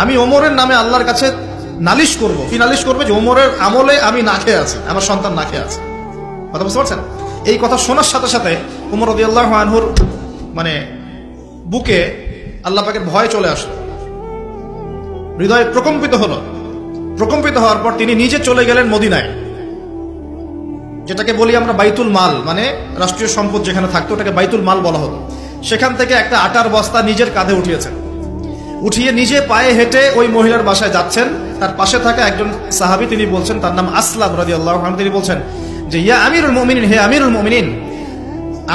আমি ওমরের নামে আল্লাহর কাছে নালিশ করব। কি নালিশ করবে? যে ওমরের আমলে আমি না খেয়ে আছি, আমার সন্তান না খেয়ে আছে। কথা বুঝতে পারছেন? এই কথা শোনার সাথে সাথে উমর রাদিয়াল্লাহু আনহুর মানে বুকে আল্লাহ পাকের ভয় চলে আসলো, হৃদয় প্রকম্পিত হলো। প্রকম্পিত হওয়ার পর তিনি নিজে চলে গেলেন মদিনায়, যেটাকে বলি আমরা বাইতুল মাল, মানে রাষ্ট্রীয় সম্পদ যেখানে থাকতো ওটাকে বাইতুল মাল বলা হতো। সেখান থেকে একটা আটার বস্তা নিজের কাঁধে উঠিয়েছেন, উঠিয়ে নিজে পায়ে হেঁটে ওই মহিলার বাসায় যাচ্ছেন। তার পাশে থাকা একজন সাহাবী, তিনি বলছেন, তার নাম আসলাম রাদিয়াল্লাহু আনহু, তিনি বলছেন যে ইয়া আমিরুল মুমিনিন, হে আমিরুল মুমিনিন,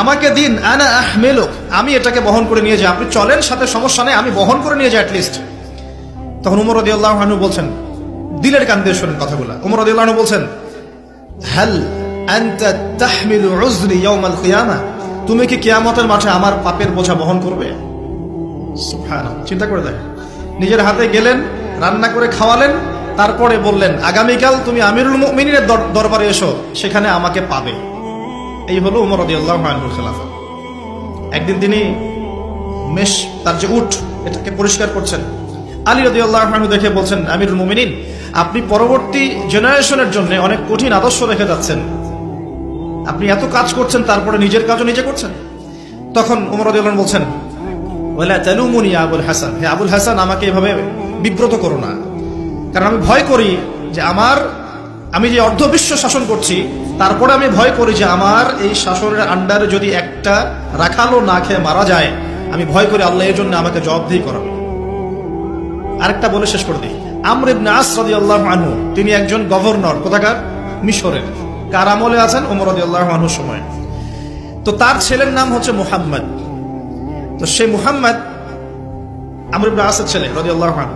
আমাকে দিন, আনা আহমিলুক, আমি এটাকে বহন করে নিয়ে যাই। আপনি চলেন, সাথে সমস্যা নেই, আমি বহন করে নিয়ে যাই অ্যাটলিস্ট। তখন উমর রাদিয়াল্লাহু আনহু বলছেন, দিলের কান দিয়ে শোনেন কথাগুলো, উমর রাদিয়াল্লাহু আনহু বলছেন, হাল আনতা তাহমিলু উযরি ইয়াউমাল কিয়ামা, তুমি কি কিয়ামতের মাঠে আমার পাপের বোঝা বহন করবে? সুবহানাল্লাহ, চিন্তা করে দেখেন। নিজের হাতে গেলেন, রান্না করে খাওয়ালেন, তারপরে বললেন আগামীকাল তুমি আমিরুল মুমিনিনের দরবারে এসো, সেখানে আমাকে পাবে। এই হলো উমর রাদিয়াল্লাহু আনহুর খেলাফত। একদিন তিনি তার যে উট, এটাকে পরিষ্কার করছেন। আলী রাদিয়াল্লাহু আনহু দেখে বলছেন, আমিরুল মুমিনিন, আপনি পরবর্তী জেনারেশনের জন্য অনেক কঠিন আদর্শ রেখে যাচ্ছেন। আপনি এত কাজ করছেন, তারপরে নিজের কাজও নিজে করছেন। তখন উমর রাদিয়াল্লাহু আনহু বলছেন, ওয়ালা তালুমুনি ইয়া আবুল হাসান, হে আবুল হাসান, আমাকে এভাবে বিব্রত করো না, কারণ আমি ভয় করি যে আমি যে অর্ধবিশ্ব শাসন করছি, তারপরে আমি ভয় করি যে আমার এই শাসনের আন্ডারে যদি একটা রাখালও না খেয়ে মারা যায়, আমি ভয় করি আল্লাহ এর জন্য আমাকে জবাবদিহি করাবে। আরেকটা বলে শেষ করে দিই, আমর ইবনে আস রাদিয়াল্লাহু আনহু, তিনি একজন গভর্নর, কোথাকার? মিশরের। কার আমলে আছেন? ওমর রাদিয়াল্লাহু আনহুর সময়। তো তার ছেলের নাম হচ্ছে মুহাম্মদ। তো সেই মুহাম্মদ আমর ইবনে আসের ছেলে রাদিয়াল্লাহু আনহু।